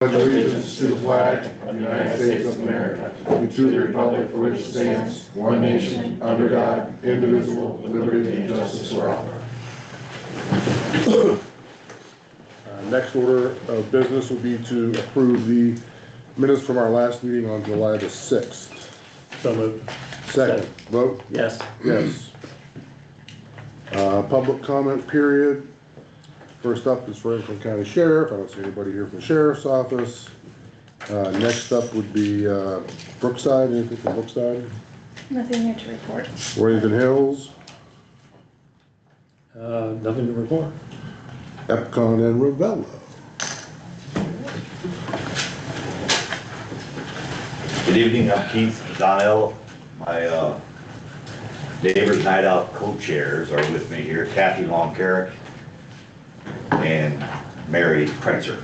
Allegiance to the flag of the United States of America and to the republic for which it stands, one nation, under God, indivisible, with liberty and justice for all. Next order of business will be to approve the minutes from our last meeting on July the 6th. So moved. Second. Vote? Yes. Yes. Public comment period. First up is Franklin County Sheriff. I don't see anybody here from the Sheriff's Office. Next up would be Brookside. Anything from Brookside? Nothing here to report. Worthington Hills, Nothing to report. Epcot, and Ravello. Good evening, I'm Keith Donnell. My Neighbors Night Out co-chairs are with me here, Kathy Longcarrick and Mary Kreitzer.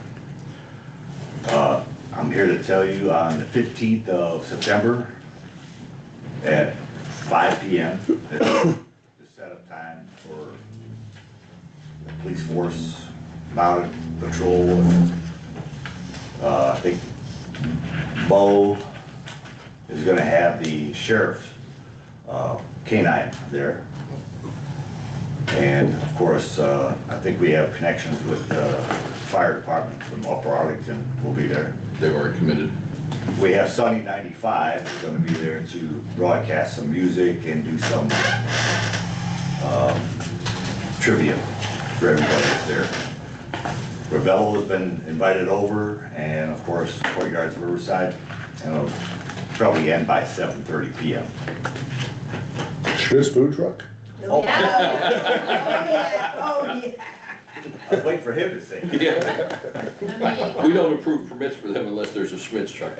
I'm here to tell you on the 15th of September at 5 p.m. the setup time for the police force mounted patrol. I think Bo is going to have the sheriff's canine there. And of course, I think we have connections with the fire department from Upper Arlington will be there. They've already committed. We have Sunny 95 who's going to be there to broadcast some music and do some trivia for everybody that's there. Ravello has been invited over, and of course, Courtyards Riverside, and it'll probably end by 7:30 p.m. This food truck? Oh, Yeah. Oh, yeah. I was waiting for him to say. Yeah. We don't approve permits for them unless there's a Schmitz truck.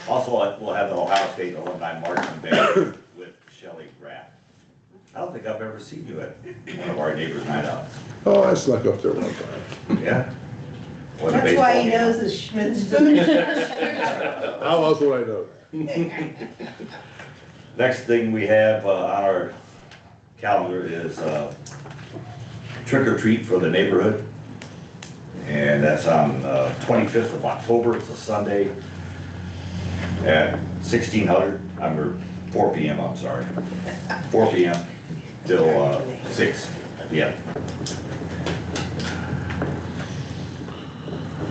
Also, we'll have the Ohio State Alumni Marching Band with Shelley Graff. I don't think I've ever seen you at one of our Neighbors Night Outs. Oh, I snuck up there one time. Yeah? Or the That's baseball why he game. knows the Schmidt's food. How else would I know Next thing we have on our calendar is trick or treat for the neighborhood. And that's on 25th of October, it's a Sunday at 1600, or 4 p.m., I'm sorry. 4 p.m. till 6 p.m.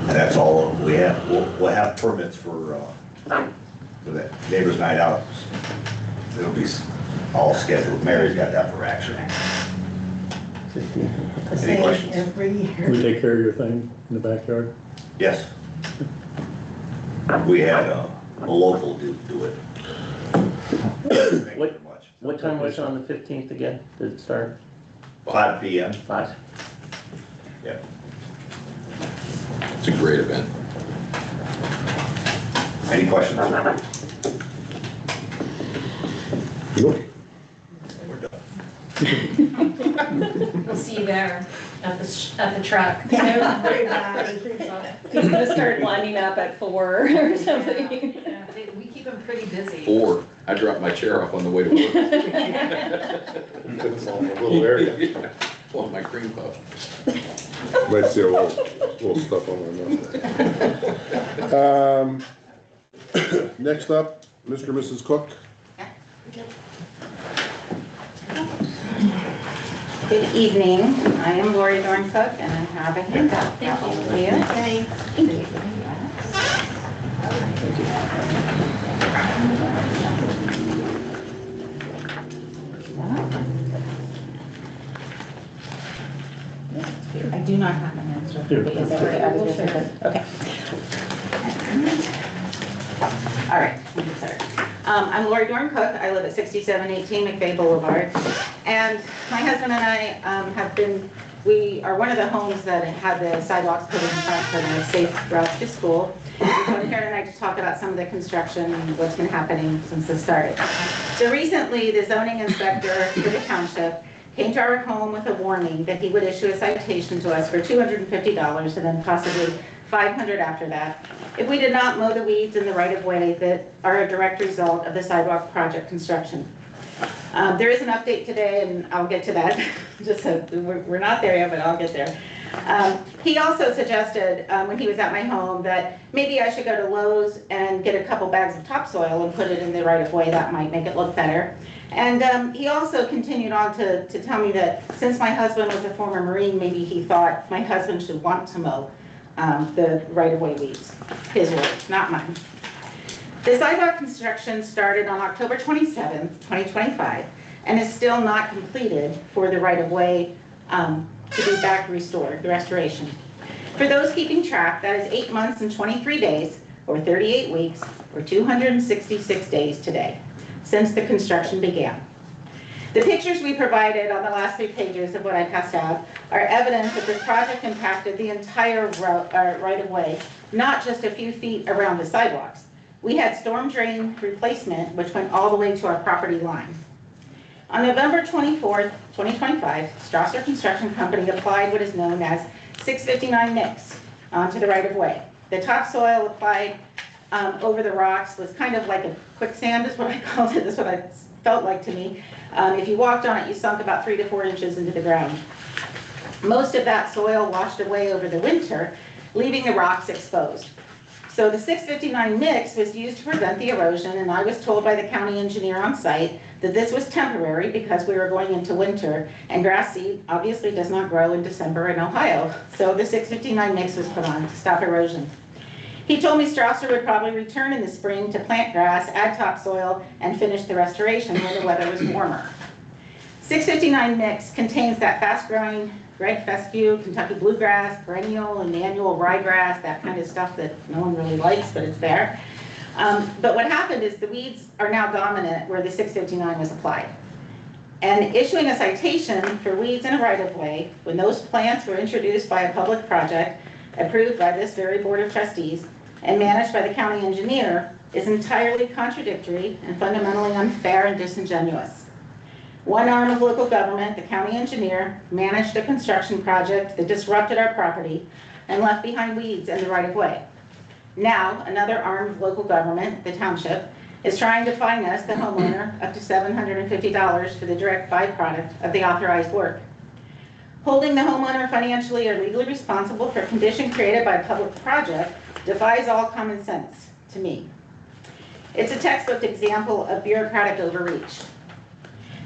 And that's all we have. We'll have permits for the Neighbors Night Out. It'll be all scheduled. Mary's got that for action. Any questions? Every year. We take care of your thing in the backyard? Yes. We had a local do it. What time was it on the 15th again? Did it start? 5 p.m. 5. Yeah. It's a great event. Any questions? Nope. We're done. We'll see you there at the truck. Yeah, very bad. He's gonna start lining up at 4 or something. Yeah, we keep them pretty busy. 4. I dropped my chair off on the way to work. It's all in a little area. Yeah. Want my cream puff. Might see a little stuff on my mouth. Next up, Mr. and Mrs. Cook. Good evening. I am Lori Dorn Cook, and I have a handout for all of you. Okay. Thank you. I do not have an answer. Okay. All right, we can start. I'm Lori Dorn Cook. I live at 6718 McVeigh Boulevard. And my husband and I we are one of the homes that had the sidewalks put in front for the safe routes to school. I'm here tonight to talk about some of the construction and what's been happening since this started. So recently, the zoning inspector for the township came to our home with a warning that he would issue a citation to us for $250 and then possibly $500 after that if we did not mow the weeds in the right-of-way that are a direct result of the sidewalk project construction. There is an update today, and I'll get to that. Just so we're not there yet, but I'll get there. He also suggested, when he was at my home, that maybe I should go to Lowe's and get a couple bags of topsoil and put it in the right of way. That might make it look better. And he also continued on to tell me that since my husband was a former Marine, maybe he thought my husband should want to mow the right of way weeds. His words, not mine. The sidewalk construction started on October 27th, 2025, and is still not completed for the right of way to be back restored, the restoration. For those keeping track, that is 8 months and 23 days, or 38 weeks, or 266 days today, since the construction began. The pictures we provided on the last 3 pages of what I passed out are evidence that this project impacted the entire right of way, not just a few feet around the sidewalks. We had storm drain replacement, which went all the way to our property line. On November 24th, 2025, Strasser Construction Company applied what is known as 659 mix onto the right of way. The topsoil applied over the rocks was kind of like a quicksand, is what I called it. That's what it felt like to me. If you walked on it, you sunk about 3 to 4 inches into the ground. Most of that soil washed away over the winter, leaving the rocks exposed. So the 659 mix was used to prevent the erosion, and I was told by the county engineer on site that this was temporary because we were going into winter, and grass seed obviously does not grow in December in Ohio. So the 659 mix was put on to stop erosion. He told me Strasser would probably return in the spring to plant grass, add topsoil, and finish the restoration when the weather was warmer. 659 mix contains that fast-growing red fescue, Kentucky bluegrass, perennial and annual ryegrass, that kind of stuff that no one really likes, but it's there. But what happened is the weeds are now dominant where the 659 was applied. And issuing a citation for weeds in a right-of-way, when those plants were introduced by a public project, approved by this very Board of Trustees, and managed by the county engineer, is entirely contradictory and fundamentally unfair and disingenuous. One arm of local government, the county engineer, managed a construction project that disrupted our property and left behind weeds in the right-of-way. Now, another arm of local government, the township, is trying to fine us, the homeowner, up to $750 for the direct byproduct of the authorized work. Holding the homeowner financially or legally responsible for a condition created by a public project defies all common sense to me. It's a textbook example of bureaucratic overreach.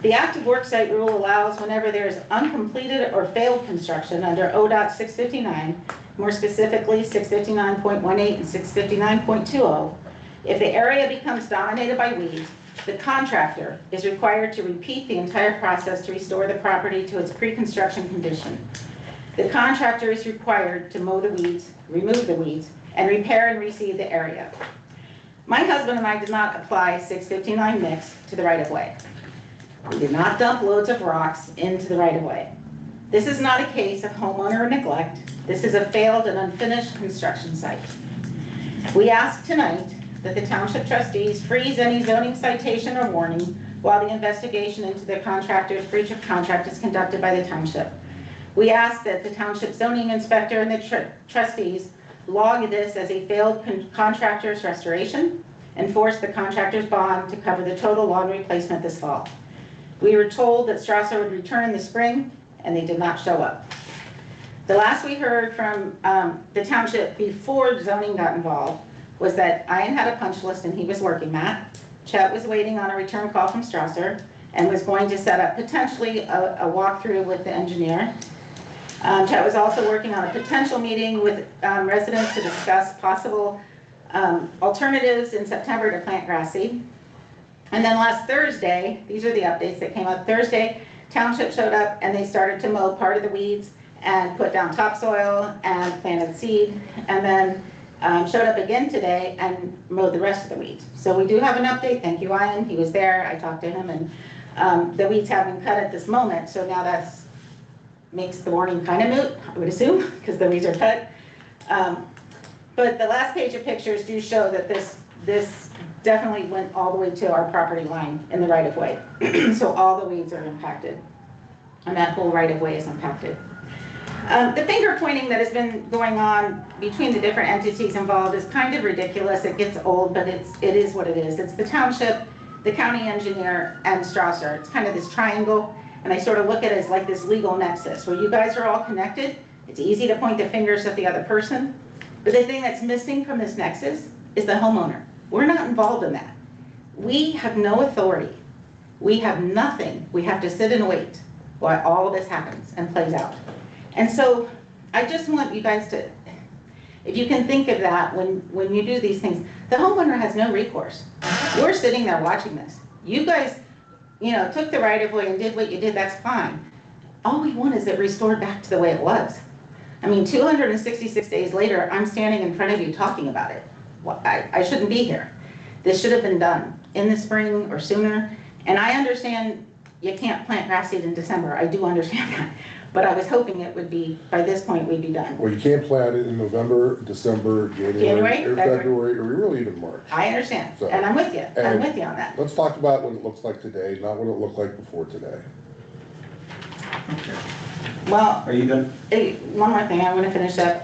The active worksite rule allows whenever there is uncompleted or failed construction under ODOT 659, more specifically 659.18 and 659.20, if the area becomes dominated by weeds, the contractor is required to repeat the entire process to restore the property to its pre-construction condition. The contractor is required to mow the weeds, remove the weeds, and repair and reseed the area. My husband and I did not apply 659 mix to the right-of-way. We did not dump loads of rocks into the right-of-way. This is not a case of homeowner neglect. This is a failed and unfinished construction site. We ask tonight that the township trustees freeze any zoning citation or warning while the investigation into the contractor's breach of contract is conducted by the township. We ask that the township zoning inspector and the trustees log this as a failed contractor's restoration and force the contractor's bond to cover the total lawn replacement this fall. We were told that Strasser would return in the spring, and they did not show up. The last we heard from the township before zoning got involved was that Ian had a punch list and he was working that. Chet was waiting on a return call from Strasser and was going to set up potentially a walkthrough with the engineer. Chet was also working on a potential meeting with residents to discuss possible alternatives in September to plant grass seed. And then last Thursday, these are the updates that came up. Thursday, township showed up and they started to mow part of the weeds and put down topsoil and planted seed, and then showed up again today and mowed the rest of the weeds. So we do have an update. Thank you, Ian. He was there. I talked to him, and the weeds have been cut at this moment. So now that makes the warning kind of moot, I would assume, because the weeds are cut. But the last page of pictures do show that this definitely went all the way to our property line in the right-of-way. So all the weeds are impacted, and that whole right-of-way is impacted. The finger pointing that has been going on between the different entities involved is kind of ridiculous. It gets old, but it is what it is. It's the township, the county engineer, and Strasser. It's kind of this triangle, and I sort of look at it as like this legal nexus where you guys are all connected, It's easy to point the fingers at the other person, but the thing that's missing from this nexus is the homeowner. We're not involved in that. We have no authority. We have nothing. We have to sit and wait while all of this happens and plays out. And so I just want you guys to, if you can think of that when you do these things, the homeowner has no recourse. We're sitting there watching this. You guys, took the right of way and did what you did, that's fine. All we want is it restored back to the way it was. I mean, 266 days later, I'm standing in front of you talking about it. Well, I shouldn't be here. This should have been done in the spring or sooner. And I understand you can't plant grass seed in December. I do understand that. But I was hoping it would be, by this point, we'd be done. Well, you can't plant it in November, December, January, or February, or really even March. I understand, So- and I'm with you. I'm with you on that. Let's talk about what it looks like today, not what it looked like before today. Well, Are you done? hey, one more thing, I want to finish up.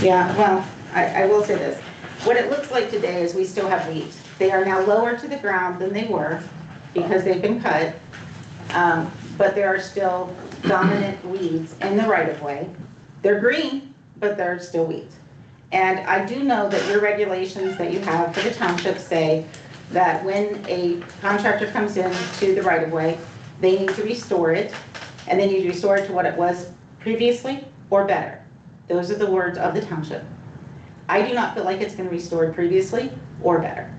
Yeah, well, I will say this. What it looks like today is we still have weeds. They are now lower to the ground than they were because they've been cut. But there are still dominant weeds in the right of way. They're green, but they're still weeds. And I do know that your regulations that you have for the township say that when a contractor comes in to the right of way, they need to restore it, and they need to restore it to what it was previously or better. Those are the words of the township. I do not feel like it's been restored previously or better.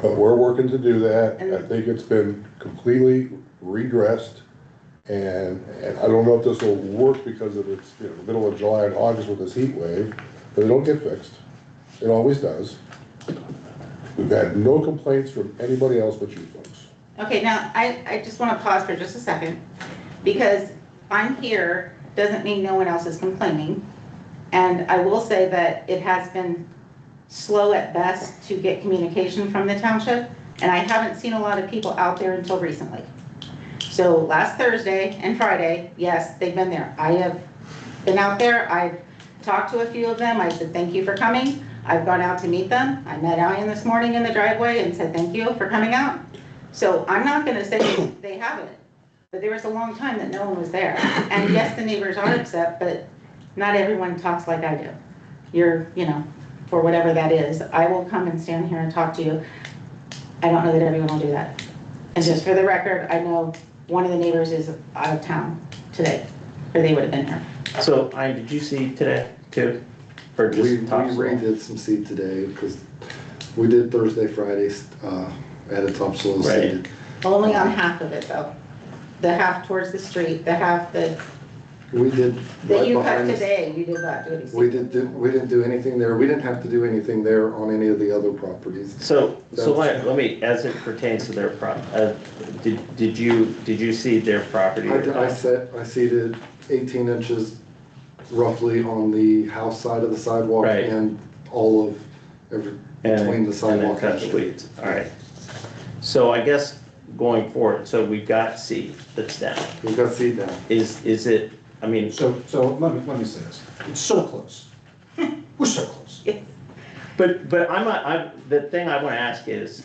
But we're working to do that. And- I think it's been completely redressed. And I don't know if this will work because of it's, the middle of July and August with this heat wave, but it'll get fixed. It always does. We've had no complaints from anybody else but you folks. Okay, now, I just want to pause for just a second, because I'm here doesn't mean no one else is complaining. And I will say that it has been slow at best to get communication from the township, and I haven't seen a lot of people out there until recently. So last Thursday and Friday, yes, they've been there. I have been out there, I've talked to a few of them, I said, thank you for coming. I've gone out to meet them. I met Ian this morning in the driveway and said, thank you for coming out. So I'm not gonna say they haven't, but there was a long time that no one was there. And yes, the neighbors are upset, but not everyone talks like I do. You're, for whatever that is, I will come and stand here and talk to you. I don't know that everyone will do that. And just for the record, I know one of the neighbors is out of town today, or they would have been here. So, did you see today too? Or We just topsoil? redid some seed today because we did Thursday, Friday, added topsoil Right. seed. Only on half of it though. The half towards the street, the half that We did that right you cut behind us. today, you did not do any We seed. didn't do anything there. We didn't have to do anything there on any of the other properties. So let me, as it pertains to their did you see their property? I seeded 18 inches roughly on the house side of the sidewalk Right. and all of between the sidewalk and then cut the weeds. All right. So I guess going forward, so we've got seed that's down. We've got seed down. Is it, I mean, So let me say this. It's so close. We're so close. but the thing I want to ask is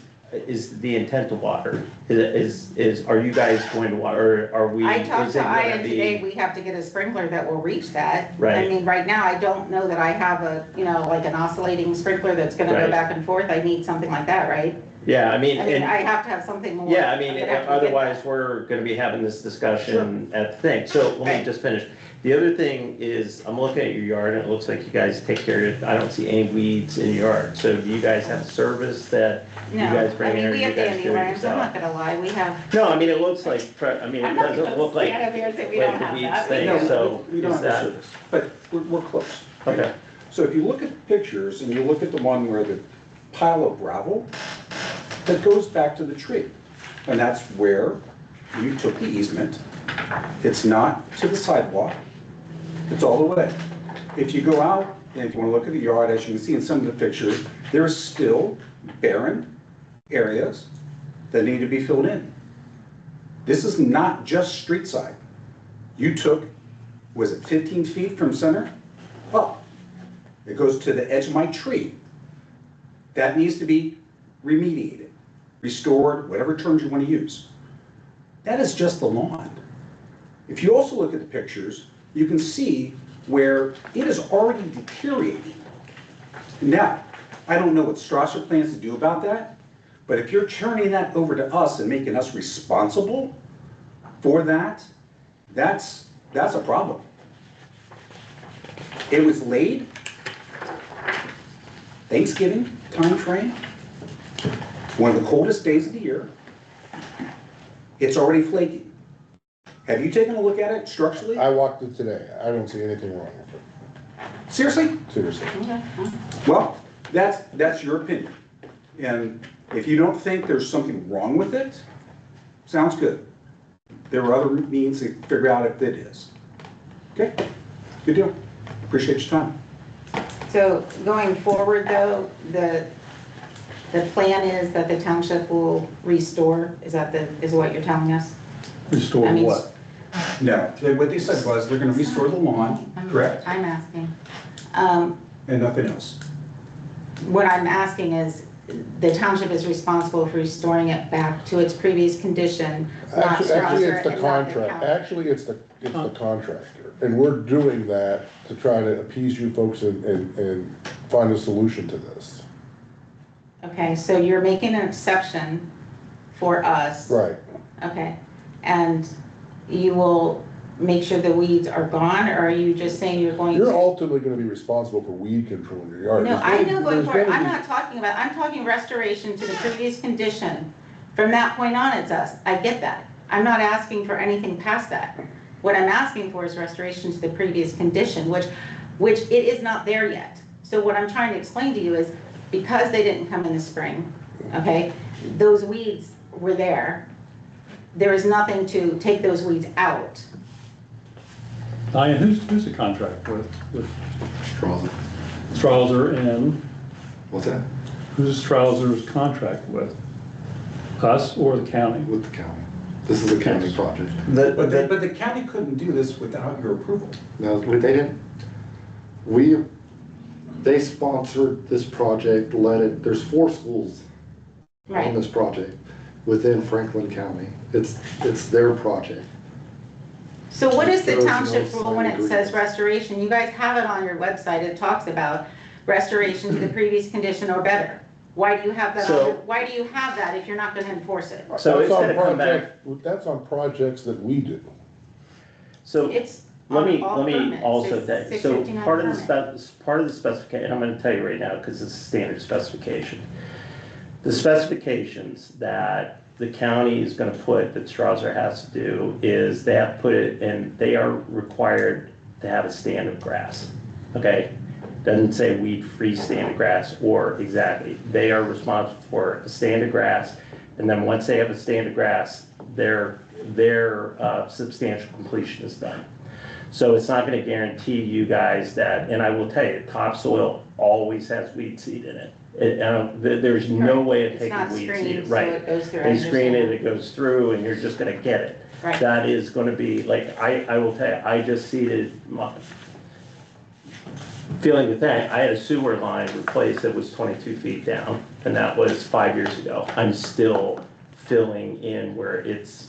the intent to water? Are you guys going to water, or are we? I talked is it to gonna Ian be- today, we have to get a sprinkler that will reach that. I Right. mean, right now, I don't know that I have a, like an oscillating sprinkler that's gonna Right. go back and forth. I need something like that, right? Yeah, I mean, I mean, and- I have to have something more. yeah, I mean, I'm gonna have to get otherwise, that. we're gonna be having this discussion at the thing. So let me Right. just finish. The other thing is, I'm looking at your yard, and it looks like you guys take care of it. I don't see any weeds in your yard. So do you guys have service that you guys No, bring in, or we you have guys do it dandelions, I'm yourself? not gonna lie, we have. No, I mean, it looks like, I mean, I'm it not doesn't gonna look like, stand up here and say we like don't the have weeds that. thing, No, so we don't is have the that, service, but we're close. okay. So if you look at the pictures and you look at the one where the pile of gravel, that goes back to the tree. And that's where you took the easement. It's not to the sidewalk, it's all the way. If you go out and if you want to look at the yard, as you can see in some of the pictures, there is still barren areas that need to be filled in. This is not just street side. You took, was it 15 feet from center? Up. It goes to the edge of my tree. That needs to be remediated, restored, whatever terms you want to use. that is just the lawn. If you also look at the pictures, you can see where it is already deteriorating. Now, I don't know what Strasser plans to do about that, but if you're turning that over to us and making us responsible for that, that's a problem. It was laid Thanksgiving time frame, one of the coldest days of the year. It's already flaking. Have you taken a look at it structurally? I walked it today. I don't see anything wrong with it. Seriously? Seriously. Well, that's your opinion. And if you don't think there's something wrong with it, sounds good. There are other means to figure out if it is. Okay, good deal. Appreciate your time. So going forward though, the plan is that the township will restore, is what you're telling us? Restore I mean, what? No, what they said was they're gonna restore the lawn, correct? I'm asking. And nothing else. What I'm asking is, the township is responsible for restoring it back to its previous condition, not Actually, Strasser it's the and not the contract. county. Actually, it's the contractor. And we're doing that to try to appease you folks and find a solution to this. Okay, so you're making an exception for us. Right. Okay, and you will make sure the weeds are gone, or are you just saying you're going to? You're ultimately gonna be responsible for weed control in your yard. No, I know going There's forward, gonna I'm be- not talking about, I'm talking restoration to the previous condition. From that point on, it's us, I get that. I'm not asking for anything past that. What I'm asking for is restoration to the previous condition, which it is not there yet. So what I'm trying to explain to you is, because they didn't come in the spring, okay, those weeds were there. There is nothing to take those weeds out. Diane, who's the contract with Trouser. Strasser, and What's that? who's Strasser's contract with? Us or the county? With the county. This is a county project. But the county couldn't do this without your approval. No, they didn't. They sponsored this project, there's 4 schools on Right, this project within Franklin County. It's their project. so what is the There was no township rule when it signed says agreement. restoration? You guys have it on your website, it talks about restoration to the previous condition or better. Why do you have that So- why do you have that if you're not gonna enforce it? So it's That's on gonna come back, That's on projects that we do. so It's let on me, all let me permits. also It's tell you, so 659 part of permit. part of the specification, I'm gonna tell you right now, because it's a standard specification. The specifications that the county is gonna put, that Strasser has to do, is they have to put it, and they are required to have a stand of grass, okay? Doesn't say weed-free stand of grass, or exactly, they are responsible for a stand of grass, and then once they have a stand of grass, their substantial completion is done. So it's not gonna guarantee you guys that, and I will tell you, topsoil always has weed seed in it. There's no way of It's taking not weed screened, seed, so right? it goes through, I They screen it, understand. it goes through, and you're just gonna get it. Right. That is gonna be, like, I will tell you, I just seeded feeling the thing, I had a sewer line replaced that was 22 feet down, and that was 5 years ago. I'm still filling in where it's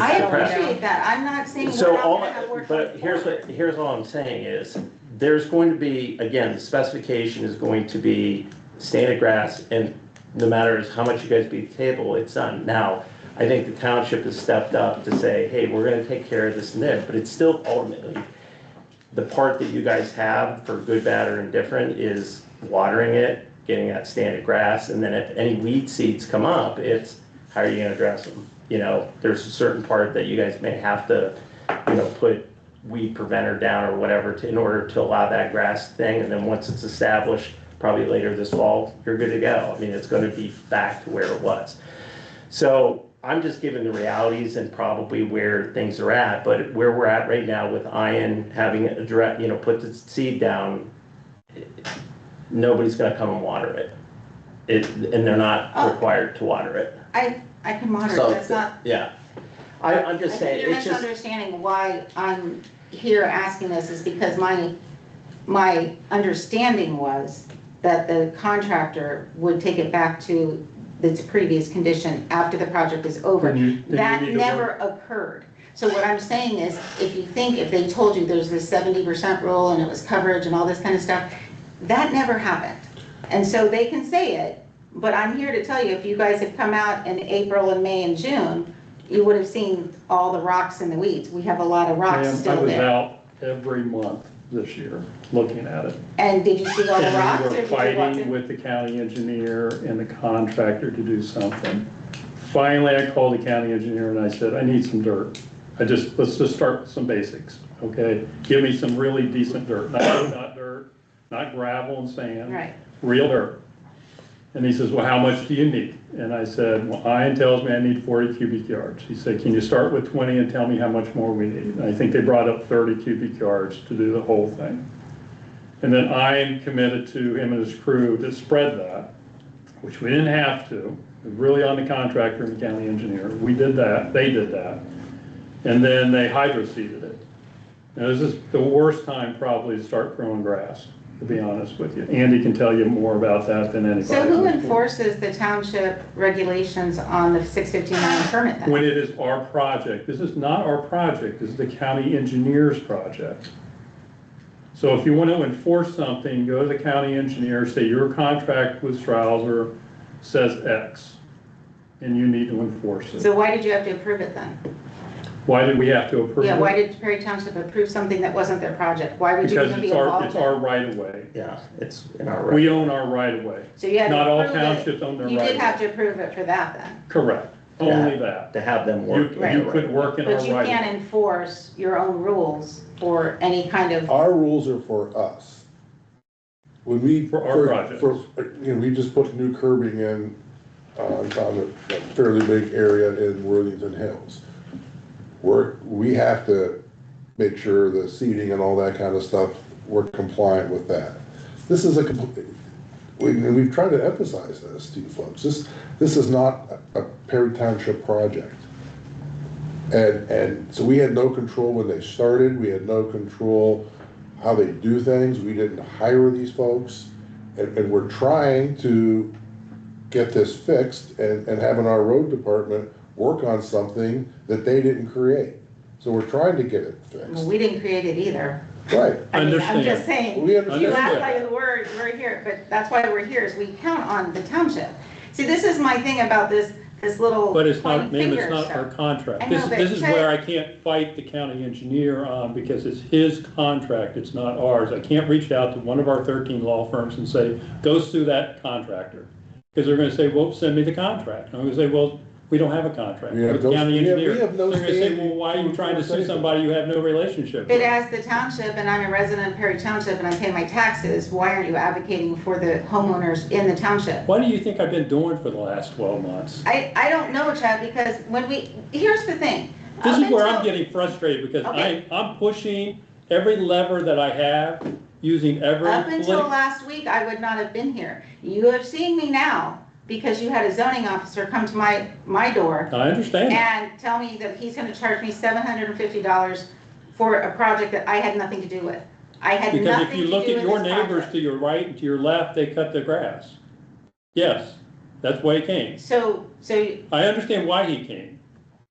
I depressed. appreciate that, I'm not saying we're So not all, gonna have work. but going forward. here's all I'm saying is, there's going to be, again, the specification is going to be standard grass, and no matter how much you guys beat the table, it's done. Now, I think the township has stepped up to say, hey, we're gonna take care of this and this, but it's still ultimately, the part that you guys have for good, bad, or indifferent is watering it, getting that standard grass, and then if any weed seeds come up, it's how are you gonna address them? You know, there's a certain part that you guys may have to, you know, put weed preventer down or whatever in order to allow that grass thing, and then once it's established, probably later this fall, you're good to go. I mean, it's gonna be back to where it was. So I'm just giving the realities and probably where things are at, but where we're at right now with Ian having put the seed down, nobody's gonna come and water it. And they're not required to water it. I can monitor, So, that's not. yeah. I'm just I saying, think you're it's just, misunderstanding why I'm here asking this is because my understanding was that the contractor would take it back to its previous condition after the project is over. Then you That need to never occurred. So what I'm saying is, if they told you there's this 70% rule and it was coverage and all this kind of stuff, that never happened. And so they can say it, but I'm here to tell you, if you guys had come out in April and May and June, you would have seen all the rocks and the weeds. We have a lot of rocks Ma'am, I still was there. out every month this year looking at it. And did you see all the rocks, or And we did were you walk fighting in? with the county engineer and the contractor to do something. Finally, I called the county engineer and I said, I need some dirt. Let's just start with some basics, okay? Give me some really decent dirt, not dirt, not gravel and sand. Right. Real dirt. And he says, well, how much do you need? And I said, well, Ian tells me I need 40 cubic yards. He said, can you start with 20 and tell me how much more we need? And I think they brought up 30 cubic yards to do the whole thing. And then Ian committed to him and his crew to spread that, which we didn't have to. It was really on the contractor and the county engineer. We did that, they did that. And then they hydro-seeded it. Now, this is the worst time probably to start growing grass, to be honest with you. Andy can tell you more about that than anybody. So who enforces the township regulations on the 659 permit then? When it is our project. This is not our project, this is the county engineer's project. So if you want to enforce something, go to the county engineer, say your contract with Strouser says X, and you need to enforce it. So why did you have to approve it then? Why did we have to approve it? Yeah, why did Perry Township approve something that wasn't their project? Why would you Because even be it's involved it's in our it? right of way. Yeah, it's in our. We own our right of way. So you had to Not all approve it. townships own their You right did of have way. to approve it for that then. Correct, Yeah. only that. To have them You, work. you could work in our But you right of can't way. enforce your own rules for any kind of, Our rules are for us. When we. For our projects. We just put new curbing in, on a fairly big area in Worthington Hills. We have to make sure the seating and all that kind of stuff, we're compliant with that. This is we've tried to emphasize this to you folks. This is not a Perry Township project. And so we had no control when they started, we had no control how they do things, we didn't hire these folks. And we're trying to get this fixed and having our road department work on something that they didn't create. So we're trying to get it well, fixed. we didn't create it either. Right. I mean, I'm Understand. just saying, We you understand. laugh like the word, we're here, but that's why we're here, is we count on the township. See, this is my thing about this little But it's pointing not, ma'am, it's finger not stuff. our contract. I know, but This is where I can't fight the county engineer on, because it's his contract, it's not ours. I can't reach out to one of our 13 law firms and say, go sue that contractor. Because they're gonna say, well, send me the contract. And I'm gonna say, well, we don't have a contract. We have With the no- county we have- engineer. we have no They're gonna say, standing well, why are you to trying to enforce sue anything. somebody you have no relationship But with? as the township, and I'm a resident of Perry Township and I pay my taxes, why aren't you advocating for the homeowners in the township? What do you think I've been doing for the last 12 months? I don't know, Chad, because here's the thing. This Up is where I'm until- getting frustrated, because Okay. I'm pushing every lever that I have, using every Up until political. last week, I would not have been here. You have seen me now because you had a zoning officer come to my door I understand that. and tell me that he's gonna charge me $750 for a project that I had nothing to do with. I had Because nothing if to you do look with at your this neighbors project. to your right and to your left, they cut their grass. Yes, that's why he came. So, I understand why he came.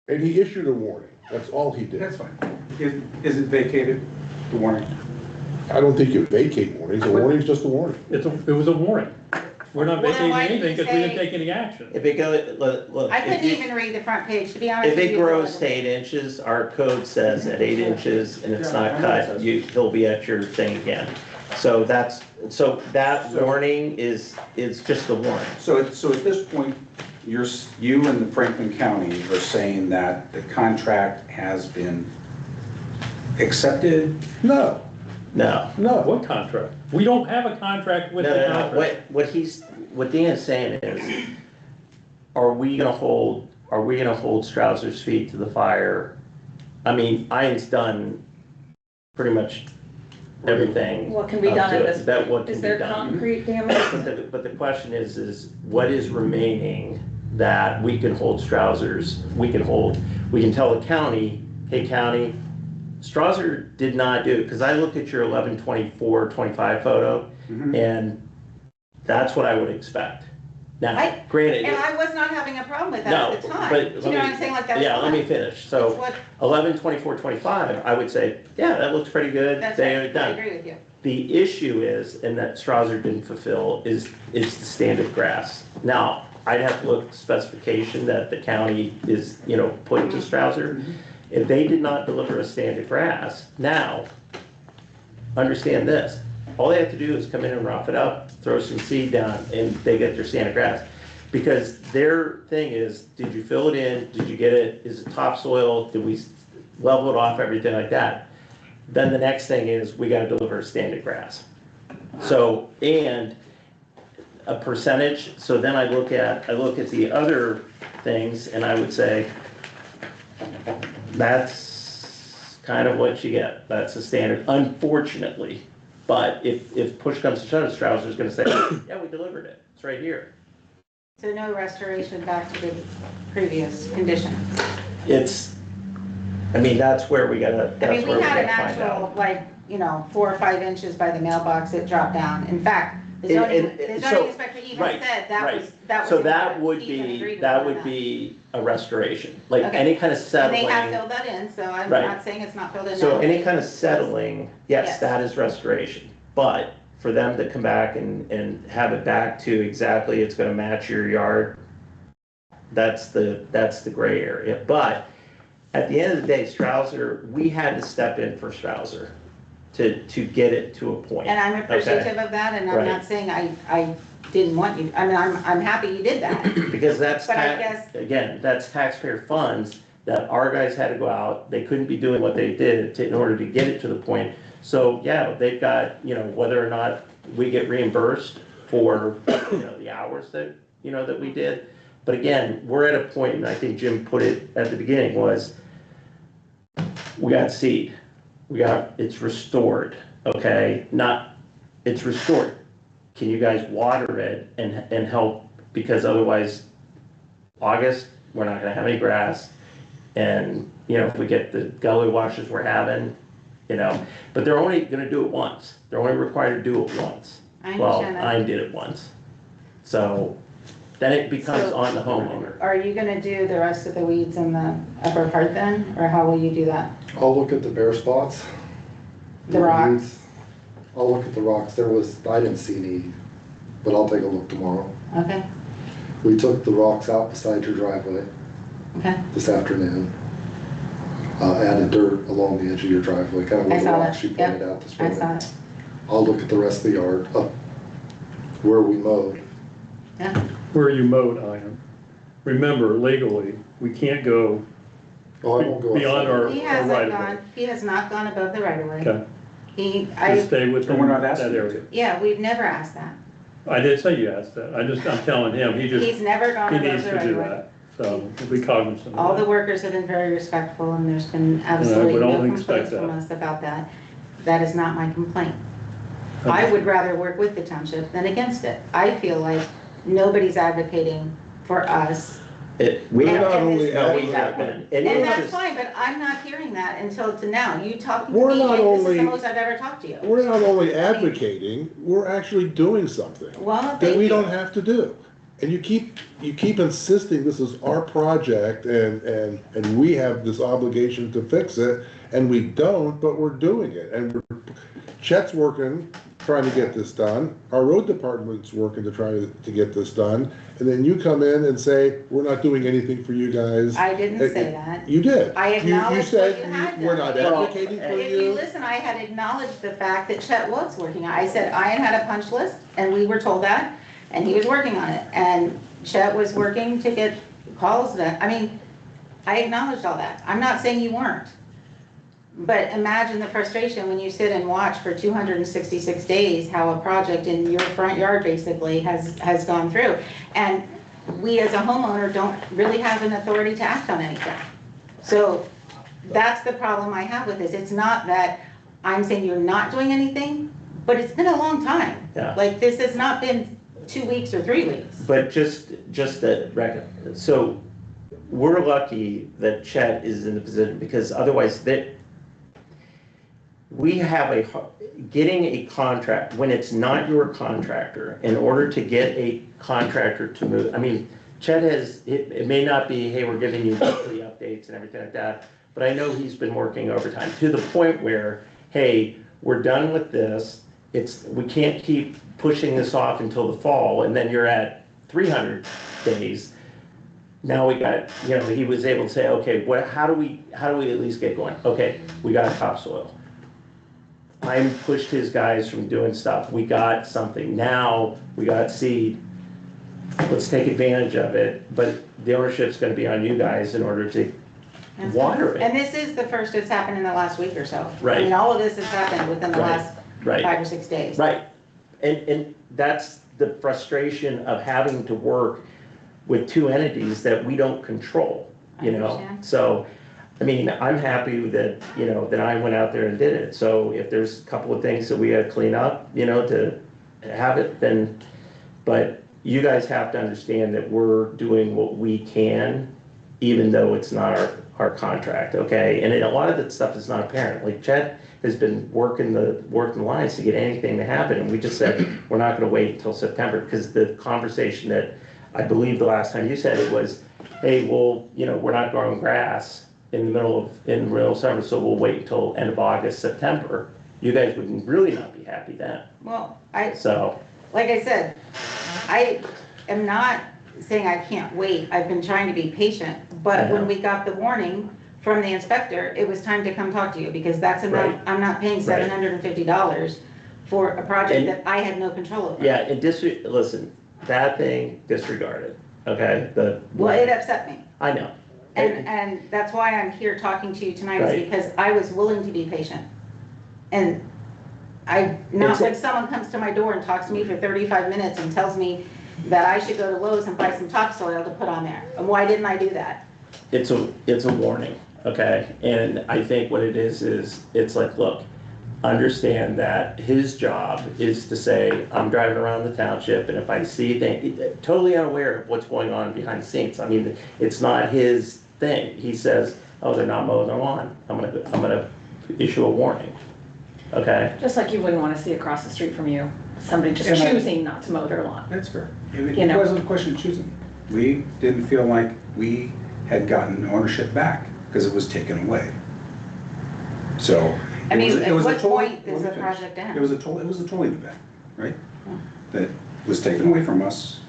And he issued a warning, that's all he did. That's fine. Is it vacated, the warning? I don't think you vacate warnings, a warning's just a warning. It was a warning. We're not Well, then vacating why did anything you because we didn't say- take any action. If it goes, look, I couldn't if you, even read the front page, to be honest if with it you. grows to 8 inches, our code says at 8 inches and it's not cut, he'll be at your thing again. So that warning is just a warning. So at this point, you and the Franklin County are saying that the contract has been accepted? No, No. no. What contract? We don't have a contract with No, the no, no, contract. what Dan is saying is, are we gonna hold Strouser's feet to the fire? I mean, Ian's done pretty much everything. What can be up done to at it. this That point? what can Is be there done. concrete damage? But the question is what is remaining that we can hold Strouser's, we can tell the county, hey, county, Strouser did not do it, because I look at your 11/24/25 photo, Mhm. and that's what I would expect. Now, granted. And I was not having a problem with that No, at the time. but Do you know what I'm saying? Like, that's yeah, let me fine. finish. It's So what- 11, 24, 25, I would say, yeah, that looks pretty good. That's They right, are done. I agree with you. The issue is, and that Strauser didn't fulfill, is the standard grass. Now, I'd have to look at the specification that the county is, put to Strauser. If they did not deliver a standard grass, now, understand this, all they have to do is come in and rough it up, throw some seed down, and they get their standard grass. Because their thing is, did you fill it in, did you get it, is it topsoil, did we level it off, everything like that? Then the next thing is, we gotta deliver standard grass. So, and a percentage, so then I look at the other things, and I would say, that's kind of what you get, that's the standard, unfortunately. But if push comes to shove, Strauser's gonna say, yeah, we delivered it, it's right here. So no restoration back to the previous condition. That's where we gotta, I that's mean, where we we had an gotta find actual, out. like, 4 or 5 inches by the mailbox that dropped down. In fact, the And so- zoning inspector even right, said right. that was. So that incorrect. would He even agreed be, with that me would on be a restoration, like Okay. any kind of And settling. they have filled that in, so I'm Right. not saying it's not filled in now. So any kind of settling, yes, Yes. that is restoration. But for them to come back and have it back to exactly, it's gonna match your yard, that's the gray area. But at the end of the day, Strauser, we had to step in for Strauser to get it to a point. And I'm appreciative Okay? of that, and I'm Right. not saying I didn't want you, I mean, I'm happy you did that. Because that's, But I guess- again, that's taxpayer funds that our guys had to go out, they couldn't be doing what they did in order to get it to the point. So, yeah, they've got, whether or not we get reimbursed for, the hours that, that we did. But again, we're at a point, and I think Jim put it at the beginning, was we got seed. It's restored, okay? It's restored. Can you guys water it and help? Because otherwise, August, we're not gonna have any grass. And, if we get the gully washes we're having, but they're only gonna do it once. They're only required to do it once. I Well, understand that. I did it once. So then it becomes So- on the homeowner. Are you gonna do the rest of the weeds in the upper part then, or how will you do that? I'll look at the bare spots. The rocks? I'll look at the rocks. I didn't see any, but I'll take a look tomorrow. Okay, We took the rocks out beside your driveway okay, this afternoon. Added dirt along the edge of your driveway, kind of I where the saw rocks that. you Yep. pointed out this I morning. saw it, I'll look at the rest of the yard, up where we mowed. yeah. Where you mowed, Ian. Remember, legally, we can't go Oh, I won't go beyond outside. our He right hasn't of way. gone, he has not gone above the right of way. Okay, just stay within we're not that asking you area. to. Yeah, we've never asked that. I did say you asked that, I'm telling him, He's never gone he above needs the to right do of way. that, so we'll be cognizant All of the that. workers have been very respectful, and there's been absolutely we no don't expect complaints from that. us about that. That is not my complaint. I would rather work with the township than against it. I feel like nobody's advocating for us. We And- have, and only this- no, we advocating- have been. And that's just- fine, but I'm not hearing that until to now. You talking to We're me, not and this is only- the most I've ever talked to you. We're not only advocating, we're actually doing something Well, that thank we you. don't have to do. And you keep insisting this is our project and we have this obligation to fix it, and we don't, but we're doing it. And Chet's working, trying to get this done, our road department's working to try to get this done, and then you come in and say, we're not doing anything for you guys. I didn't say that. You did. I You acknowledged said what you had we're done. not Well, advocating for If you you. listen, I had acknowledged the fact that Chet was working. I said Ian had a punch list, and we were told that, and he was working on it. And Chet was working to get calls that, I acknowledged all that. I'm not saying you weren't. But imagine the frustration when you sit and watch for 266 days how a project in your front yard basically has gone through. And we as a homeowner don't really have an authority to act on anything. So that's the problem I have with this. It's not that I'm saying you're not doing anything, but it's been a long time. Yeah. Like, this has not been 2 weeks or 3 weeks. But just the record, so we're lucky that Chet is in the position, because otherwise we have getting a contract, when it's not your contractor, in order to get a contractor to move, I mean, Chet it may not be, hey, we're giving you weekly updates and everything like that, but I know he's been working overtime to the point where, hey, we're done with this, we can't keep pushing this off until the fall, and then you're at 300 days. Now we got, he was able to say, okay, how do we at least get going? Okay, we got topsoil. I pushed his guys from doing stuff. We got something. Now we got seed. Let's take advantage of it. But the ownership's going to be on you guys in order to water it. And this is the first it's happened in the last week or so. Right. I mean, all of this has happened within the last Right. 5 or 6 days. Right. And that's the frustration of having to work with two entities that we don't control, I understand. So, I mean, I'm happy that, that I went out there and did it. So if there's a couple of things that we gotta clean up, to have it, then, but you guys have to understand that we're doing what we can, even though it's not our contract, okay? And a lot of that stuff is not apparent. Like Chet has been working the lines to get anything to happen, and we just said, we're not gonna wait until September, because the conversation that I believe the last time you said it was, hey, well, we're not growing grass in the middle of summer, so we'll wait until end of August, September. You guys would really not be happy then. Well, So, like I said, I am not saying I can't wait. I've been trying to be patient, but when we got the warning from the inspector, it was time to come talk to you, because that's enough. Right. I'm not paying Right. $750 for a project that I had no control over. yeah, and listen, that thing disregarded, okay? Well, it upset me. I know. And that's why I'm here talking to you tonight, Right. is because I was willing to be patient. And not It's- like someone comes to my door and talks to me for 35 minutes and tells me that I should go to Lowe's and buy some topsoil to put on there. And why didn't I do that? It's a warning, okay? And I think what it is it's like, look, understand that his job is to say, I'm driving around the township, and if I see things, totally unaware of what's going on behind the scenes. I mean, it's not his thing. He says, oh, they're not mowing their lawn. I'm gonna issue a warning, okay? Just like you wouldn't want to see across the street from you, somebody just And choosing not to mow their lawn. That's fair. You It know. wasn't a question of choosing. We didn't feel like we had gotten ownership back because it was taken away. So. I mean, it was at a what totally- point does the project end? It was a tolling event, right? That was taken away from us,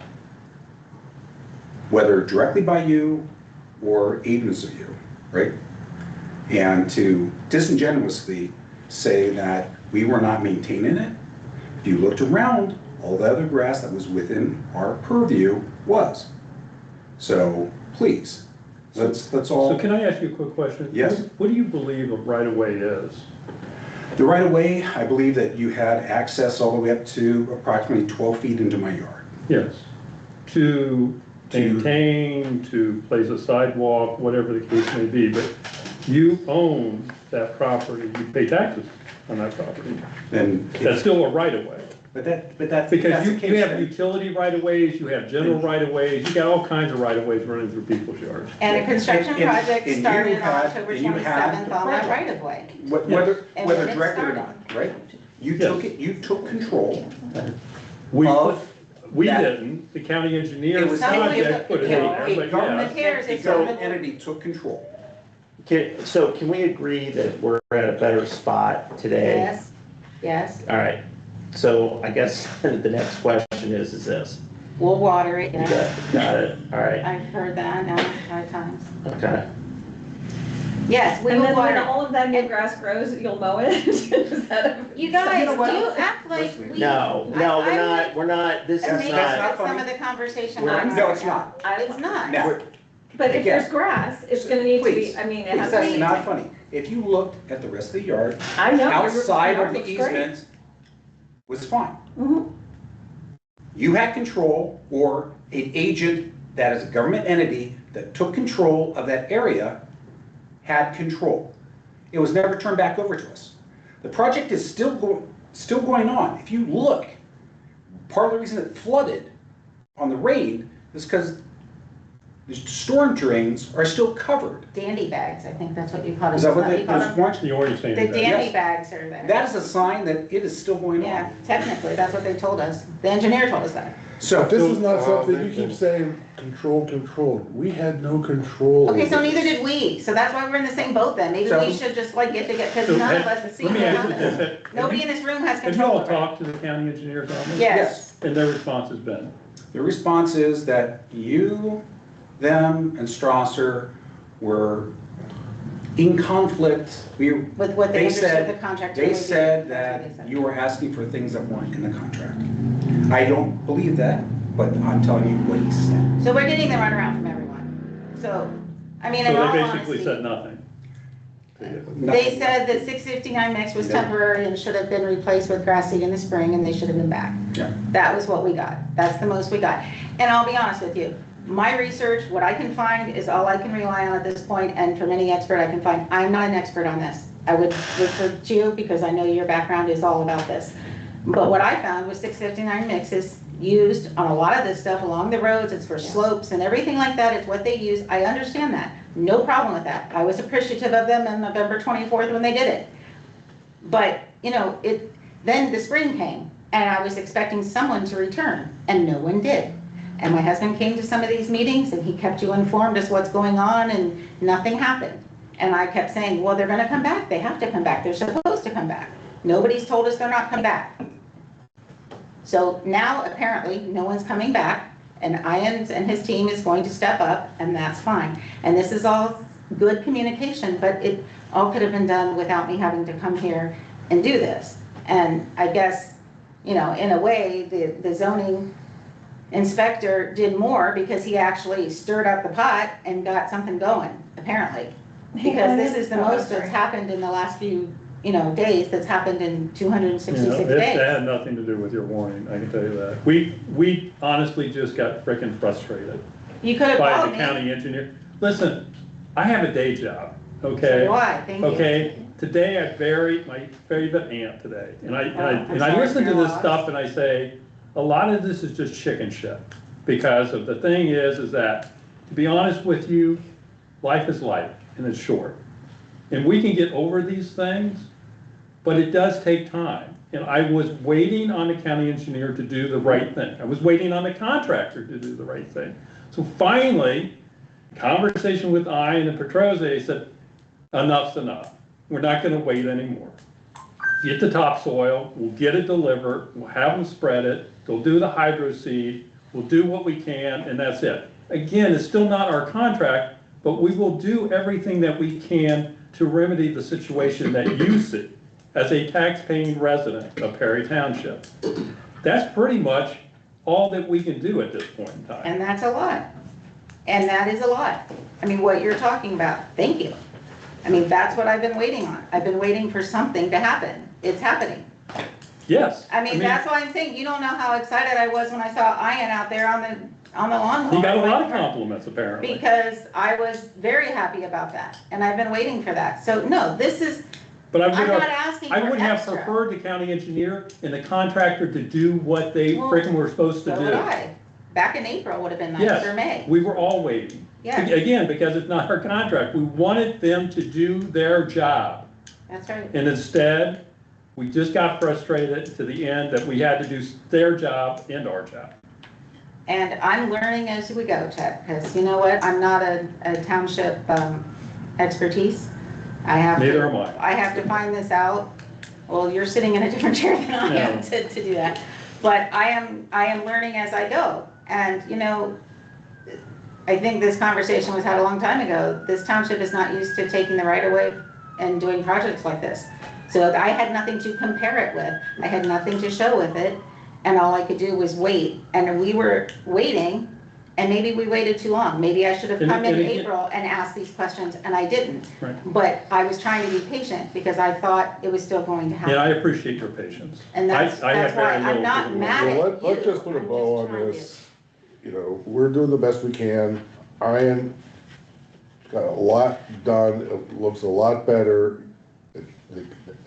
whether directly by you or agents of you, right? And to disingenuously say that we were not maintaining it, if you looked around, all the other grass that was within our purview was. So please, let's all. So can I ask you a quick question? Yes. What do you believe a right-of-way is? The right of way, I believe that you had access all the way up to approximately 12 feet into my yard. Yes. To maintain, to place a sidewalk, whatever the case may be, but you own that property, you pay taxes on that property. Then, That's still a right-of-way. but that's Because that's you the case, have right? utility right-of-ways, you have general right-of-ways, you got all kinds of right-of-ways running through people's yards. And a construction And- project and you started on had- October and you had 27th the on that project. right of way. Whether And when it directed or started. not, right? You Yes. took control We of. We that- didn't, the county engineer, It the was project put it in there, a but government, yeah. Cares a if government someone- entity took control. So can we agree that we're at a better spot today? Yes, yes, All right, so I guess the next question is this. we'll water it, You yes. got it, all right, I've heard that now 5 times. okay. Yes, we And will then when water all of that new grass grows, you'll mow it? Is that a- it. You guys, know what? you act like we. No, we're not, this And is maybe that's not, not that's some funny. of the conversation. We're- going no, on it's right now. not. It's not. Now, But if Again. there's grass, it's gonna need to Please. be, I mean, it has to that's be. not funny. If you looked at the rest of the yard, I know. your outside yard of the looks great. easement was fine. Mhm. You had control, or an agent that is a government entity that took control of that area had control. It was never turned back over to us. The project is still going on. If you look, part of the reason it flooded on the rain is because The storm drains are still covered. Dandy bags, I think that's what you call them. Is that what Isn't they, you call those them? orange? The orange The standing back. dandy Yes. bags are there. That is a sign that it is still going Yeah, on. technically, that's what they told us. The engineer told us that. So, But this is not Oh, something, you they- keep saying, control. We had no control. Okay, so over neither this. did we, so that's why we're in the same boat then. Maybe So- we should just like get together, because So, none of have- us see let me what ask you happens. this. Nobody in this room has Have you control all over it. talked to the county engineers on this? Yes. And their response has been? the response is that you, them, and Strasser were in conflict. With what they understood the contract to They be. said That's what that they said. you were asking for things that weren't in the contract. I don't believe that, but I'm telling you what he said. So we're getting the runaround from everyone. So, I mean, in So all they basically said honesty, nothing. to you. they said that 659 mix was temporary and should have been replaced with grass seed in the spring, and they should have been back. Yeah. That was what we got. That's the most we got. And I'll be honest with you, my research, what I can find is all I can rely on at this point, and from any expert I can find. I'm not an expert on this. I would refer to you because I know your background is all about this. But what I found was 659 mix is used on a lot of this stuff along the roads. It's for slopes and everything like that. It's what they use. I understand that. No problem with that. I was appreciative of them on November 24th when they did it. But, you know, then the spring came and I was expecting someone to return and no one did. And my husband came to some of these meetings and he kept you informed as what's going on and nothing happened. And I kept saying, well, they're gonna come back. They have to come back. They're supposed to come back. Nobody's told us they're not coming back. So now apparently no one's coming back and Ians and his team is going to step up and that's fine. And this is all good communication, but it all could have been done without me having to come here and do this. And I guess, you know, in a way, the zoning inspector did more because he actually stirred up the pot and got something going, apparently. Because this is the most that's happened in the last few, you know, days, that's happened in 266 You know, days. That had nothing to do with your warning, I can tell you that. We honestly just got frickin' frustrated You could have by called the me. county engineer. Listen, I have a day job, So okay? do I, thank you. Okay, today I buried my favorite aunt today, and I I'm sorry listen for to your this loss. stuff and I say, a lot of this is just chicken shit. Because of the thing is that, to be honest with you, life is life and it's short. And we can get over these things, but it does take time. And I was waiting on the county engineer to do the right thing. I was waiting on the contractor to do the right thing. So finally, conversation with Ian and Petrozzi said, enough's enough. We're not gonna wait anymore. Get the topsoil, we'll get it delivered, we'll have them spread it, they'll do the hydro seed, we'll do what we can, and that's it. Again, it's still not our contract, but we will do everything that we can to remedy the situation that you see as a tax-paying resident of Perry Township. That's pretty much all that we can do at this point in time. And that's a lot. And that is a lot. I mean, what you're talking about, thank you. I mean, that's what I've been waiting on. I've been waiting for something to happen. It's happening. Yes. I mean, that's why I'm saying, you don't know how excited I was when I saw Ian out there on the lawnmower. He got a lot of compliments, apparently. Because I was very happy about that, and I've been waiting for that. So, no, this is, But I'm not asking I for would have extra. preferred the county engineer and the contractor to do what they Well, frickin' were supposed to so do. would I. Back in April would have been nice, or May. Yes, we were all waiting. Yeah. Again, because it's not our contract. We wanted them to do their job. That's right. And instead, we just got frustrated to the end that we had to do their job and our job. And I'm learning as we go, Chet, because you know what? I'm not a township expertise. Neither am I. I have to find this out. Well, you're sitting in a different chair than I am Yeah. to do that. But I am learning as I go. And, you know, I think this conversation was had a long time ago. This township is not used to taking the right of way and doing projects like this. So I had nothing to compare it with. I had nothing to show with it. And all I could do was wait. And we were waiting, and maybe we waited too long. Maybe I should have come in April and asked these questions, and I didn't. Right. But I was trying to be patient because I thought it was still going to happen. And I appreciate your patience. And that's I have why very I'm little not to do. mad Well, at let's you. just put a I'm bow just on trying this. You know, we're doing the best we can. Ian got a lot done, it looks a lot better.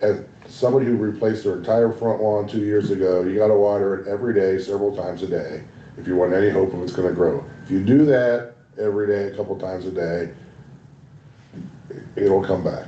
As somebody who replaced their entire front lawn 2 years ago, you gotta water it every day, several times a day, if you want any hope of it's gonna grow. If you do that, every day, a couple times a day, it'll come back.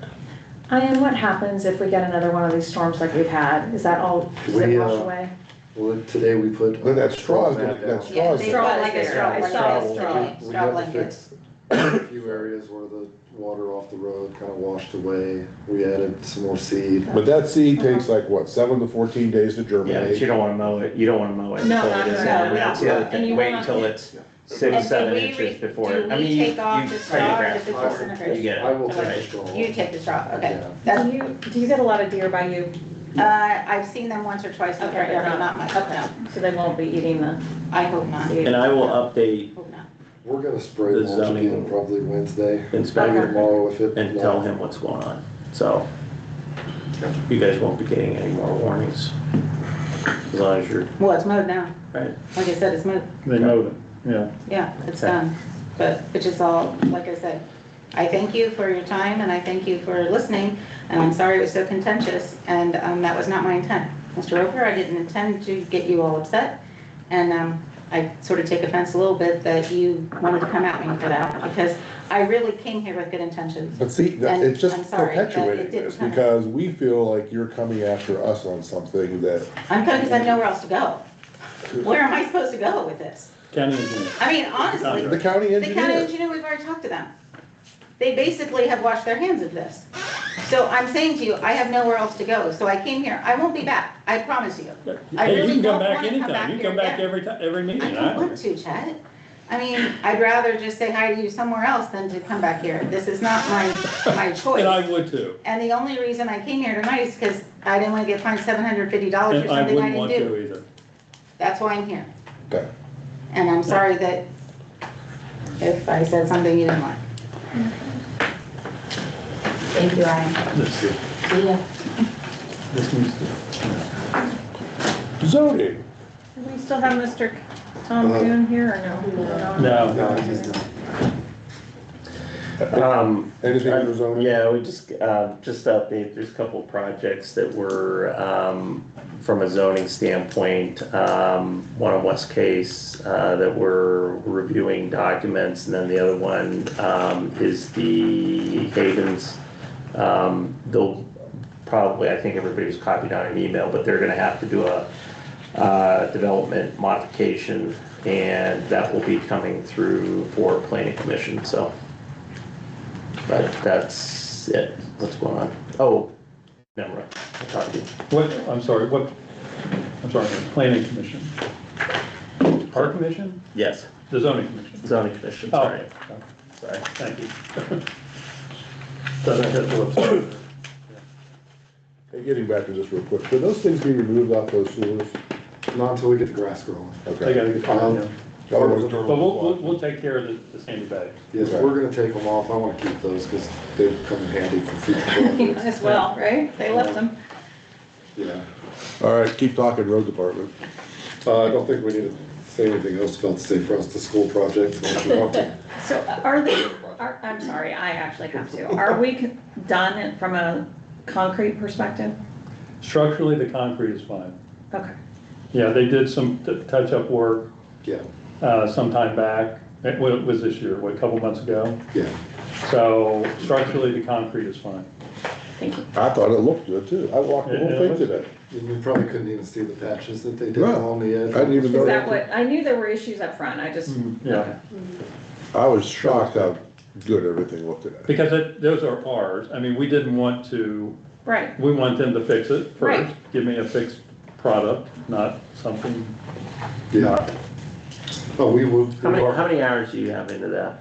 And what happens if we get another one of these storms like we've had? Is that all, does it We, wash away? Well, today we put. But that straw is mat gonna, down. that Yeah, straw they is. put Straw like a is straw, there. like Straw a is straw, We straw had to blankets. fix a few areas where the water off the road kind of washed away. We added some more seed. But that seed takes like, what, 7 to 14 days to Yeah, but germinate? you don't wanna mow it, you don't wanna mow it No, until not it is in, no, and that's the no. other And thing, you wait will not until get- it's And 6, do 7 we inches before. Do I mean, we take off the you straw cut or your does it grass just before, disintegrate? you get it. I will take right? the straw. You take the straw, okay. Yeah. That's, Do you get a lot of deer by you? I've seen them once or twice in the Okay, area, but not much, Okay, no. so they won't be eating the I hope not. seed. And I will update Hope not. We're gonna spray The mulch zoning again probably Wednesday. inspector Tomorrow if it. and tell him what's going on, so. You guys won't be getting any more warnings. As long as you're, Well, it's mowed now. right, Like I said, it's mowed. They mowed it, yeah. Yeah, it's Okay. done. But which is all, like I said, I thank you for your time and I thank you for listening. And I'm sorry it was so contentious and that was not my intent. Mr. Roper, I didn't intend to get you all upset. And I sort of take offense a little bit that you wanted to come at me for that because I really came here with good intentions. But see, And it's just I'm sorry that it perpetuating didn't this, come. because we feel like you're coming after us on something that, I'm coming because I have nowhere else to go. Where am I supposed to go with this? County engineer. I mean, honestly. the county The county engineer. engineer, we've already talked to them. They basically have washed their hands of this. So I'm saying to you, I have nowhere else to go, so I came here, I won't be back, I promise you. I Hey, you really can come don't back wanna come anytime, back you can here come back again. every time, every meeting. I don't want to, Chad. I mean, I'd rather just say hi to you somewhere else than to come back here. This is not my And I choice. would too, And the only reason I came here tonight is because I didn't want to get fined $750 for and I something I wouldn't didn't want do. to either. That's why I'm here. Okay. And I'm sorry that if I said something you didn't like. Thank you, Ryan. Let's see. See ya. This needs to. Zoning. Do we still have Mr. Tom Kuhn here or no? No. No, he's not. Anything in the zoning? yeah, we just update, there's a couple of projects that were, from a zoning standpoint, one on West Case, that we're reviewing documents, and then the other one, is the Havens. They'll probably, I think everybody was copied on an email, but they're gonna have to do a, development modification, and that will be coming through for planning commission, so. But that's it, what's going on? Oh, never mind, I'll talk to you. What, I'm sorry, planning commission? Our commission? Yes, The zoning commission? zoning commission, Oh, sorry, okay. sorry. Thank you. Doesn't hit the website. Hey, getting back to this real quick, should those things be removed off those sewers? Not until we get the grass growing. They gotta get, yeah. Otherwise- But we'll take care of the sandy bags. Yes, we're gonna take them off. I wanna keep those because they come in handy for future projects. As well, right? They left them. Yeah. All right, keep talking, road department. I don't think we need to say anything else about the Safe Routes to School project. unless you want to. So I'm sorry, I actually have to. Are we done from a concrete perspective? Structurally, the concrete is fine. Okay. Yeah, they did some touch-up work Yeah, some time back. It was this year, what, a couple months ago? yeah. So structurally, the concrete is fine. Thank you. I thought it looked good too. I walked the whole Yeah, thing it today. And you probably couldn't even see the patches that they did No, along the edge. I didn't even know. Is that what, I knew there were issues up front, I just. Yeah, I was shocked how good everything looked today. because those are ours. I mean, we didn't want to, Right. we want them to fix it Right. first. Give me a fixed product, not something. Yeah. Oh, we would. How many hours do you have into that?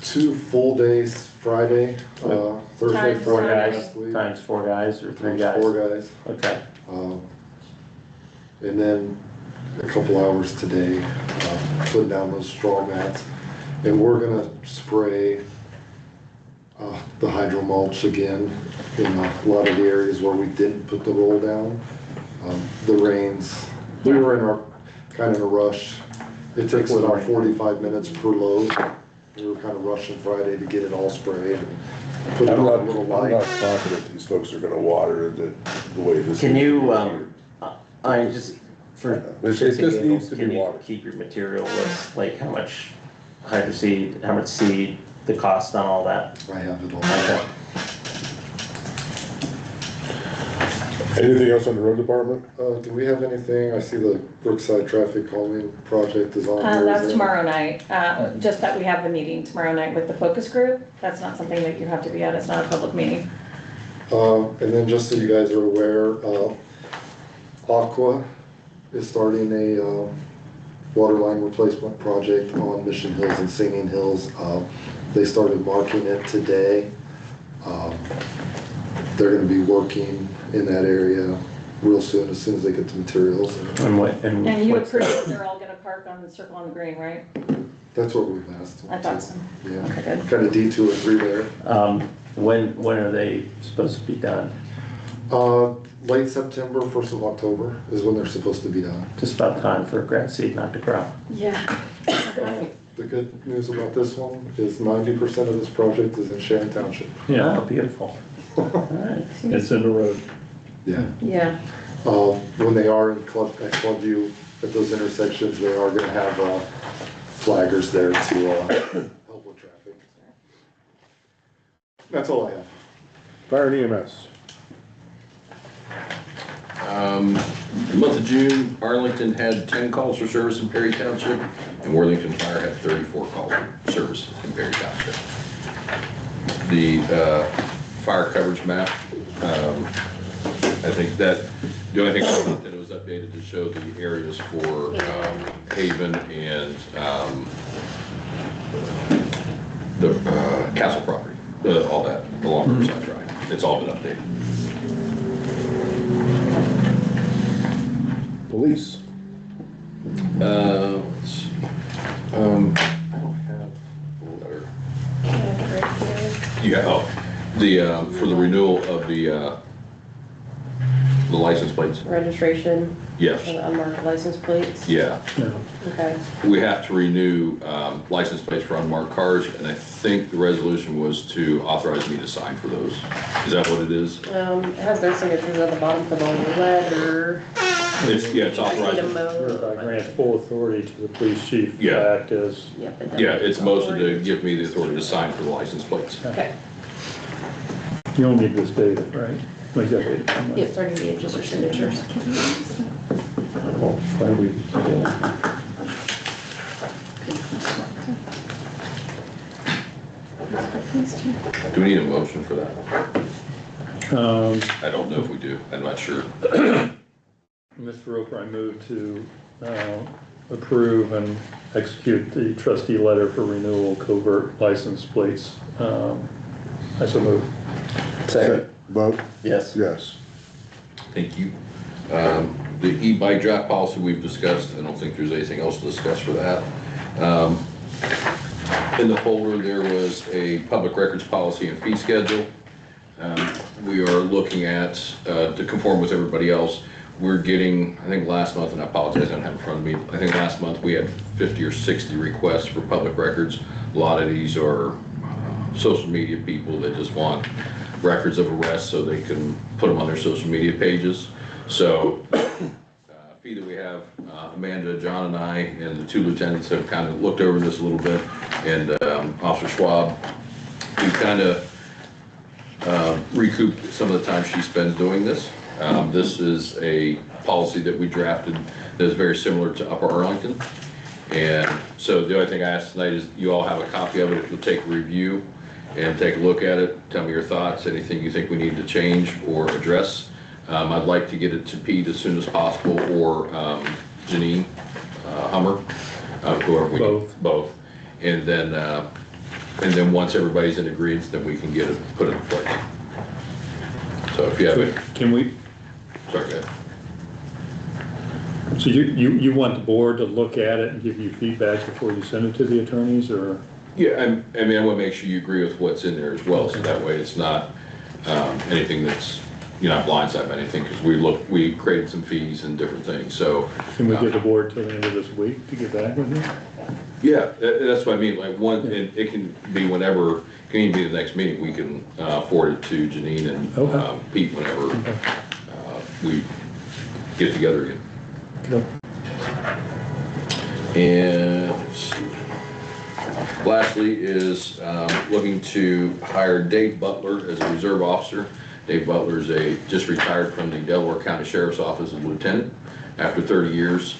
2 full days Friday, Thursday, Times Four Friday guys, last week. times 4 guys, or 3 Times guys? 4 guys. Okay, And then a couple hours today, putting down those straw mats. And we're gonna spray the hydro mulch again in a lot of the areas where we didn't put the roll down. The rains, we were in kind of a rush. It takes about 45 minutes per load. We were kind of rushing Friday to get it all sprayed and put it I'm on not, a little I'm light. not confident these folks are gonna water the way this. can is. you, I just, for It just shits and needs giggles, to be can you watered. keep your material list, like how much hydro seed, how much seed, the cost on all that? I have it all. Okay. Anything else on the road department? Do we have anything? I see the Brookside Traffic Calming Project is on here. That's tomorrow night, just that we have the meeting tomorrow night with the focus group. That's not something that you have to be at, it's not a public meeting. And then just so you guys are aware, Aqua is starting a water line replacement project on Mission Hills and Singing Hills. They started marking it today. They're gonna be working in that area real soon, as soon as they get the materials. And you what's approved that? that they're all gonna park on the circle on the green, right? That's what we've asked them I thought so. to. Yeah, Okay, good. kind of detour through there. When are they supposed to be done? Late September, 1st of October is when they're supposed to be done. Just about time for grass seed not to grow. Yeah. The good news about this one is 90% of this project is in Sharon Township. Yeah, beautiful. All right. It's in the road. Yeah. Yeah. When they are in at Clubview, at those intersections, they are gonna have flaggers there to help with traffic. That's all I have. Fire and EMS. The month of June, Arlington had 10 calls for service in Perry Township, and Worthington Fire had 34 calls for service in Perry Township. The fire coverage map, I think that, the only thing that it was updated to show the areas for Haven and the castle property, all that along Riverside Drive. It's all been updated. Police. Let's see. I don't have a letter. Yeah, for the renewal of the license plates. Registration, Yes, unmarked license plates? yeah. Okay. We have to renew license plates for unmarked cars, and I think the resolution was to authorize me to sign for those. Is that what it is? It has their signatures at the bottom for the letter. It's I need a authorized. Whereby mo. grant full authority to the police chief to Yeah. act as. Yep, it Yeah, does. it's motion to give me the authority to sign for the license plates. Okay, You don't need this data, right? Like that data somewhere. yeah, 30 days, just your signatures. Well, why do we? Do we need a motion for that? Um, I don't know if we do. I'm not sure. Mr. Roper, I move to approve and execute the trustee letter for renewal covert license plates. I so move. Second. Vote? Yes. Yes. Thank you. The e-bike draft policy we've discussed. I don't think there's anything else to discuss for that. In the folder, there was a public records policy and fee schedule. We are looking at, to conform with everybody else, we're getting, I think last month, and I apologize, I don't have it in front of me, I think last month we had 50 or 60 requests for public records. A lot of these are social media people that just want records of arrests so they can put them on their social media pages. So, fee that we have, Amanda, John, and I, and the two lieutenants have kind of looked over this a little bit, and Officer Schwab, we kind of recouped some of the time she spends doing this. This is a policy that we drafted that is very similar to Upper Arlington. And so the only thing I ask tonight is you all have a copy of it. You'll take a review and take a look at it. Tell me your thoughts, anything you think we need to change or address. I'd like to get it to Pete as soon as possible, or Janine Hummer, whoever we Both. both. And then once everybody's in agreement, then we can get it put in place. So if you have it, Can we, sorry, go ahead. so you want the board to look at it and give you feedback before you send it to the attorneys, or? Yeah, I mean, I want to make sure you agree with what's in there as well, so that way it's not anything that's, you're not blindsided by anything, because we created some fees and different things, so. Can we give the board till the end of this week to get back with you? Yeah, that's what I mean, like it can be whenever, it can even be the next meeting, we can forward it to Janine and Okay. Pete whenever we get together again. Okay. And let's see. Lastly is looking to hire Dave Butler as a reserve officer. Dave Butler is just retired from the Delaware County Sheriff's Office as lieutenant. After 30 years,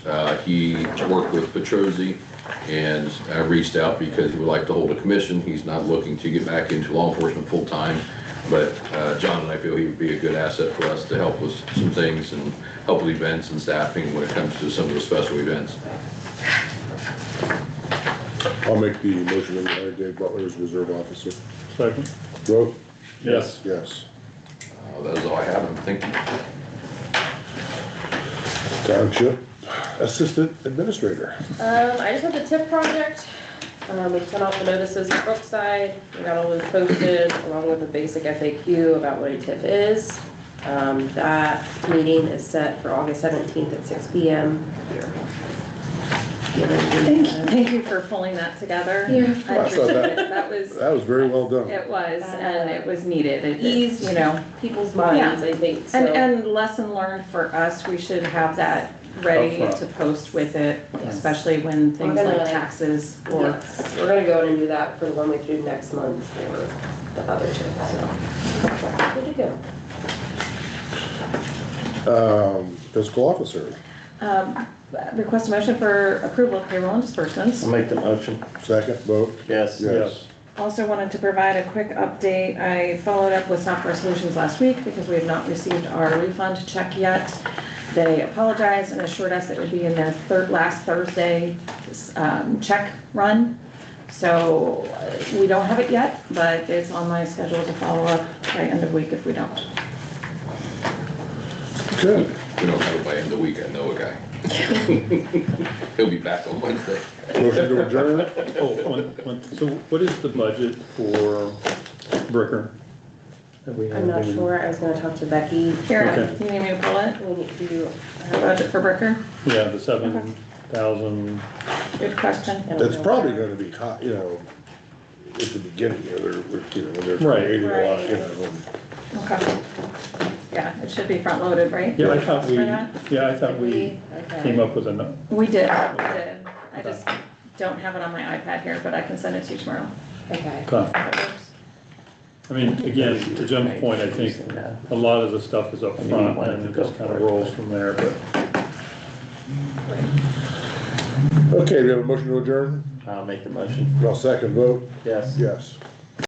he worked with Petrozzi and reached out because he would like to hold a commission. He's not looking to get back into law enforcement full-time, but John and I feel he would be a good asset for us to help with some things and help with events and staffing when it comes to some of the special events. I'll make the motion to hire Dave Butler as reserve officer. Second? Vote? Yes. Yes. That is all I have. Thank you. Township Assistant Administrator. I just have the TIF project. We sent out the notices to Brookside. We got all those posted along with a basic FAQ about what a TIF is. That meeting is set for August 17th at 6 p.m. here. Thank you for pulling that together. Yeah. I appreciate it. That was very well done. It was, and it was needed. It Ease, you know, people's minds, I think, so. and lesson learned for us, we should have that ready Upfront. to post with it, Yes. especially when things We're gonna- like taxes or. Yes, we're gonna go in and do that for the one we do next month for the other two, so. Good to go. Fiscal Officer. Request a motion for approval of payroll and disbursements. I'll make the motion. Second, vote? Yes. Yes. Also wanted to provide a quick update. I followed up with Software Solutions last week because we have not received our refund check yet. They apologized and assured us it would be in their last Thursday check run. So we don't have it yet, but it's on my schedule to follow up by end of week if we don't. Good. We don't have it by end of the week. I know a guy. He'll be back on Wednesday. Motion to adjourn? So what is the budget for Bricker? That we have I'm not in- sure, I was gonna talk to Becky. Here, Okay. you need me to pull it? We need to, Budget for Bricker? Yeah, the 7,000. Good question. It's probably gonna be hot, you know, at the beginning, you know, when they're Right. creating a lot, you know. and- Okay. Yeah, it should be front loaded, right? Yeah, I thought For that? we okay. came up with a, We did. I just don't have it on my iPad here, but I can send it to you tomorrow. Okay. I mean, again, to Jim's point, I think a lot of the stuff is up front and it just kind of rolls from there, but Okay, we have a motion to adjourn? I'll make the motion. Well, second, vote? Yes. Yes.